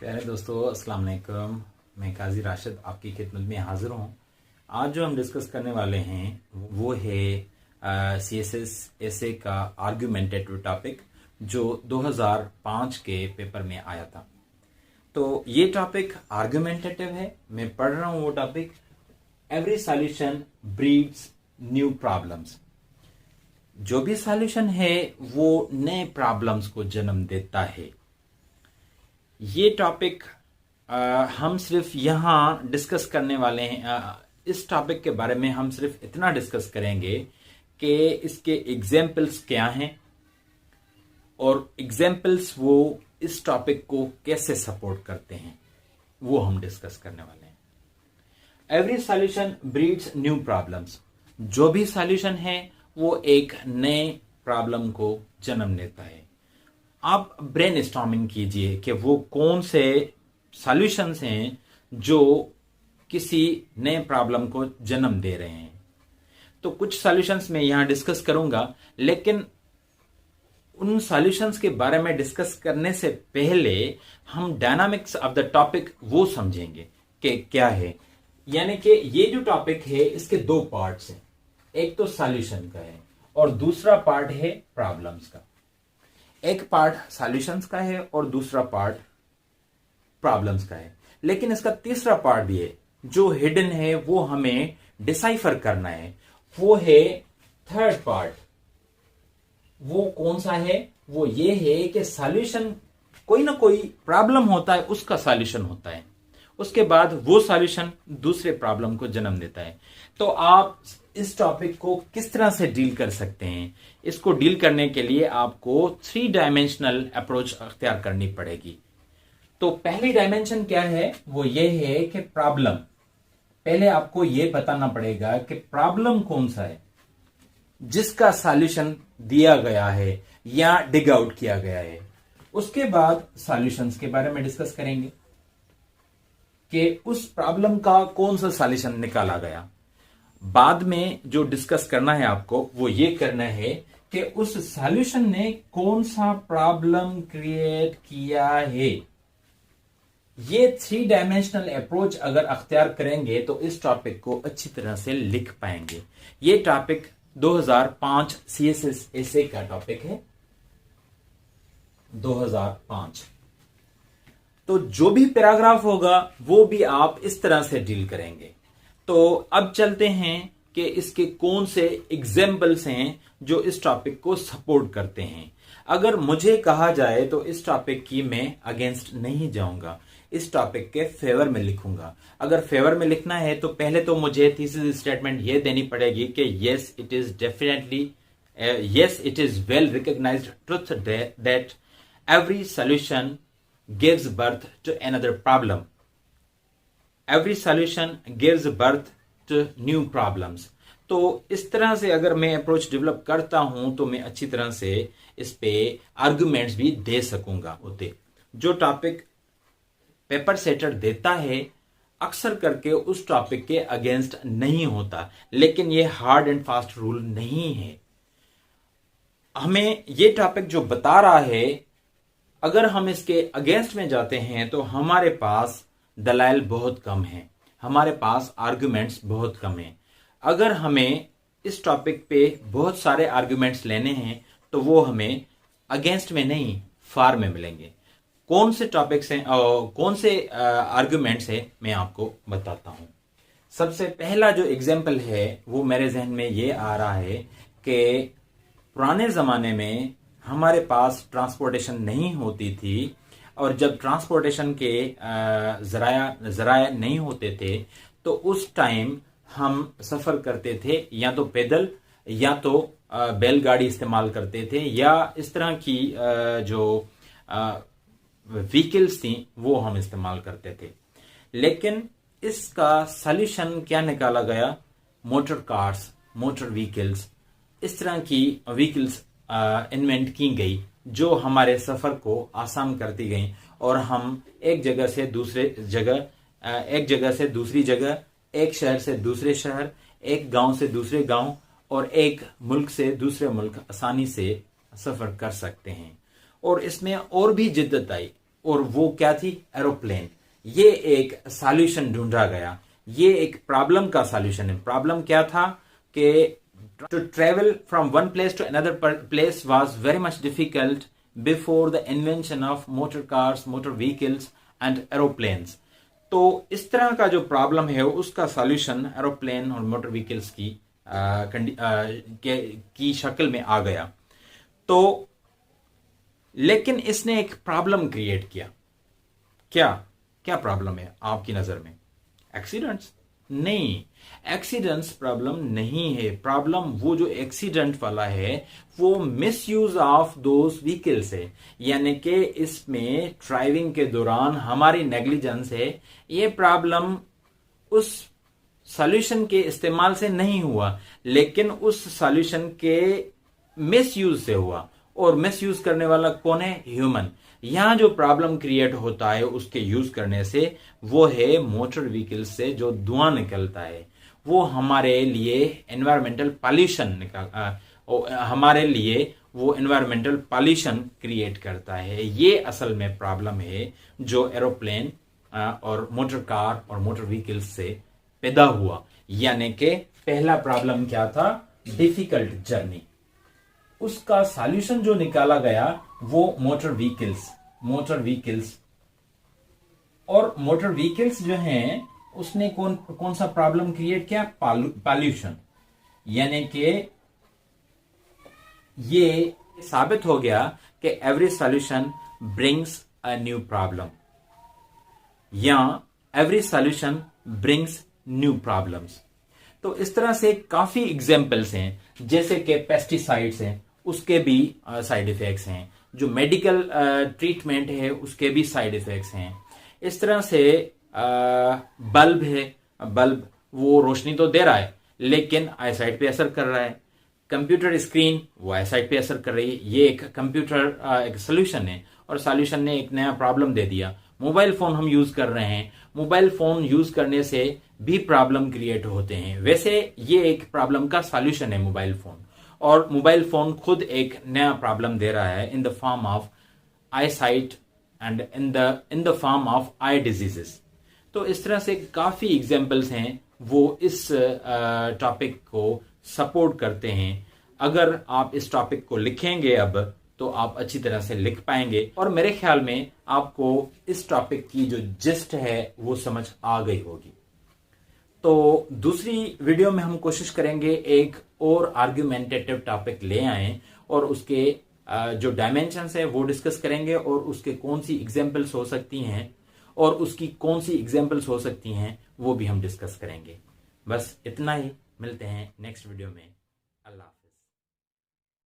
प्यारे दोस्तों, अस्सलाम वालेकुम। मैं काजी राशिद आपकी खिदमत में हाजिर हूँ। आज जो हम डिस्कस करने वाले हैं वो है CSS एसे का आर्गुमेंटेटिव टॉपिक जो 2005 के पेपर में आया था। तो ये टॉपिक आर्गुमेंटेटिव है। मैं पढ़ रहा हूँ वो topic. Every solution breeds new problems. जो भी सॉल्यूशन है वो नए प्रॉब्लम्स को जन्म देता है। ये टॉपिक हम सिर्फ यहाँ डिस्कस करने वाले हैं। इस टॉपिक के बारे में हम सिर्फ इतना डिस्कस करेंगे कि इसके एग्जाम्पल्स क्या हैं और एग्जाम्पल्स वो इस टॉपिक को कैसे सपोर्ट करते हैं, वो हम डिस्कस करने वाले हैं। Every solution breeds new problems. जो भी सॉल्यूशन है वो एक नए प्रॉब्लम को जन्म देता है। आप ब्रेन स्टॉर्मिंग कीजिए कि वो कौन से सॉल्यूशंस हैं जो किसी नए प्रॉब्लम को जन्म दे रहे हैं। तो कुछ सॉल्यूशंस मैं यहां डिस्कस करूंगा, लेकिन उन सॉल्यूशंस के बारे में डिस्कस करने से पहले हम डायनामिक्स ऑफ द टॉपिक वो समझेंगे कि क्या है। यानी कि ये जो टॉपिक है इसके दो पार्ट्स हैं। एक तो सॉल्यूशन का है और दूसरा पार्ट है प्रॉब्लम्स का। एक पार्ट सॉल्यूशंस का है और दूसरा पार्ट प्रॉब्लम्स का है। लेकिन इसका तीसरा पार्ट भी है जो हिडन है, वो हमें डिसाइफर करना है। वो है थर्ड पार्ट। वो कौन सा है? वो ये है कि सॉल्यूशन, कोई ना कोई प्रॉब्लम होता है, उसका सॉल्यूशन होता है। उसके बाद वो सॉल्यूशन दूसरे प्रॉब्लम को जन्म देता है। तो आप इस टॉपिक को किस तरह से डील कर सकते हैं? इसको डील करने के लिए आपको 3 डायमेंशनल अप्रोच अख्तियार करनी पड़ेगी। तो पहली डायमेंशन क्या है? वो ये है कि प्रॉब्लम। पहले आपको ये बताना पड़ेगा कि प्रॉब्लम कौन सा है जिसका सॉल्यूशन दिया गया है या डिग आउट किया गया है। उसके बाद सॉल्यूशंस के बारे में डिस्कस करेंगे कि उस प्रॉब्लम का कौन सा सॉल्यूशन निकाला गया। बाद में जो डिस्कस करना है आपको वो ये करना है कि उस सॉल्यूशन ने कौन सा प्रॉब्लम क्रिएट किया है। ये 3 डायमेंशनल अप्रोच अगर अख्तियार करेंगे तो इस टॉपिक को अच्छी तरह से लिख पाएंगे। ये टॉपिक 2005 CSS एसे का टॉपिक है। 2005। तो जो भी पैराग्राफ होगा वो भी आप इस तरह से डील करेंगे। तो अब चलते हैं कि इसके कौन से एग्जाम्पल्स हैं जो इस टॉपिक को सपोर्ट करते हैं। अगर मुझे कहा जाए तो इस टॉपिक की मैं अगेंस्ट नहीं जाऊंगा, इस टॉपिक के फेवर में लिखूंगा। अगर फेवर में लिखना है तो पहले तो मुझे थीसिस स्टेटमेंट ये देनी पड़ेगी कि yes it is definitely, yes it is well recognised truth that every solution gives birth to another problem. Every solution gives birth to new problems. तो इस तरह से अगर मैं अप्रोच डेवलप करता हूं तो मैं अच्छी तरह से इस पे आर्गुमेंट्स भी दे सकूंगा। होते जो टॉपिक पेपर सेटर देता है अक्सर करके उस टॉपिक के अगेंस्ट नहीं होता, लेकिन ये हार्ड एंड फास्ट रूल नहीं है। हमें ये टॉपिक जो बता रहा है, अगर हम इसके अगेंस्ट में जाते हैं तो हमारे पास दलाइल बहुत कम है, हमारे पास आर्गुमेंट्स बहुत कम हैं। अगर हमें इस टॉपिक पे बहुत सारे आर्गुमेंट्स लेने हैं तो वो हमें अगेंस्ट में नहीं, फार में मिलेंगे। कौन से टॉपिक्स हैं और कौन से आर्गुमेंट्स हैं, मैं आपको बताता हूं। सबसे पहला जो एग्जाम्पल है वो मेरे जहन में ये आ रहा है कि पुराने जमाने में हमारे पास ट्रांसपोर्टेशन नहीं होती थी, और जब ट्रांसपोर्टेशन के जराया नहीं होते थे तो उस टाइम हम सफर करते थे या तो पैदल या तो बैलगाड़ी इस्तेमाल करते थे, या इस तरह की जो व्हीकल्स थी वो हम इस्तेमाल करते थे। लेकिन इसका सॉल्यूशन क्या निकाला गया? मोटर कार्स, मोटर व्हीकल्स, इस तरह की व्हीकल्स इन्वेंट की गई जो हमारे सफर को आसान करती गई, और हम एक जगह से दूसरी जगह, एक शहर से दूसरे शहर, एक गांव से दूसरे गांव और एक मुल्क से दूसरे मुल्क आसानी से सफर कर सकते हैं। और इसमें और भी जिद्दत आई और वो क्या थी? एरोप्लेन। ये एक सॉल्यूशन ढूंढा गया, ये एक प्रॉब्लम का सॉल्यूशन है। प्रॉब्लम क्या था कि to travel from one place to another place was very much difficult before the invention of motor cars, motor vehicles and aeroplanes. तो इस तरह का जो प्रॉब्लम है उसका सॉल्यूशन एरोप्लेन और मोटर व्हीकल्स की शक्ल में आ गया। तो लेकिन इसने एक प्रॉब्लम क्रिएट किया। क्या प्रॉब्लम है आपकी नजर में? एक्सीडेंट्स? नहीं, एक्सीडेंट्स प्रॉब्लम नहीं है। प्रॉब्लम वो जो एक्सीडेंट वाला है वो मिसयूज ऑफ दोज व्हीकल्स है, यानी कि इसमें ड्राइविंग के दौरान हमारी नेग्लिजेंस है। ये प्रॉब्लम उस सॉल्यूशन के इस्तेमाल से नहीं हुआ, लेकिन उस सॉल्यूशन के मिसयूज से हुआ। और मिसयूज करने वाला कौन है? ह्यूमन। यहां जो प्रॉब्लम क्रिएट होता है उसके यूज करने से वो है मोटर व्हीकल से जो धुआं निकलता है, वो हमारे लिए एनवायरमेंटल पॉल्यूशन हमारे लिए वो एनवायरमेंटल पॉल्यूशन क्रिएट करता है। ये असल में प्रॉब्लम है जो एरोप्लेन और मोटर कार और मोटर व्हीकल्स से पैदा हुआ। यानी कि पहला प्रॉब्लम क्या था? Difficult journey. उसका सॉल्यूशन जो निकाला गया वो मोटर व्हीकल्स और मोटर व्हीकल्स जो हैं उसने कौन सा प्रॉब्लम क्रिएट किया? पॉल्यूशन। यानी कि ये साबित हो गया कि every solution brings a new problem, या every solution brings new problems. तो इस तरह से काफी एग्जाम्पल्स हैं, जैसे कि पेस्टिसाइड्स हैं, उसके भी साइड इफेक्ट्स हैं। जो मेडिकल ट्रीटमेंट है उसके भी साइड इफेक्ट्स हैं। इस तरह से बल्ब है, बल्ब वो रोशनी तो दे रहा है लेकिन आईसाइट पे असर कर रहा है। कंप्यूटर स्क्रीन वो आईसाइट पे असर कर रही है। ये एक कंप्यूटर एक सोल्यूशन है और सॉल्यूशन ने एक नया प्रॉब्लम दे दिया। मोबाइल फोन हम यूज कर रहे हैं, मोबाइल फोन यूज करने से भी प्रॉब्लम क्रिएट होते हैं। वैसे ये एक प्रॉब्लम का सॉल्यूशन है मोबाइल फोन, और मोबाइल फोन खुद एक नया प्रॉब्लम दे रहा है in the form of I site and in the form of I diseases. तो इस तरह से काफी एग्जाम्पल्स हैं वो इस टॉपिक को सपोर्ट करते हैं। अगर आप इस टॉपिक को लिखेंगे अब तो आप अच्छी तरह से लिख पाएंगे, और मेरे ख्याल में आपको इस टॉपिक की जो जिस्ट है वो समझ आ गई होगी। तो दूसरी वीडियो में हम कोशिश करेंगे एक और आर्ग्यूमेंटेटिव टॉपिक ले आए और उसके जो डायमेंशंस है वो डिस्कस करेंगे, और उसके कौन सी एग्जांपल्स हो सकती हैं और उसकी कौन सी एग्जांपल्स हो सकती हैं वो भी हम डिस्कस करेंगे। बस इतना ही, मिलते हैं नेक्स्ट वीडियो में। अल्लाह हाफिज।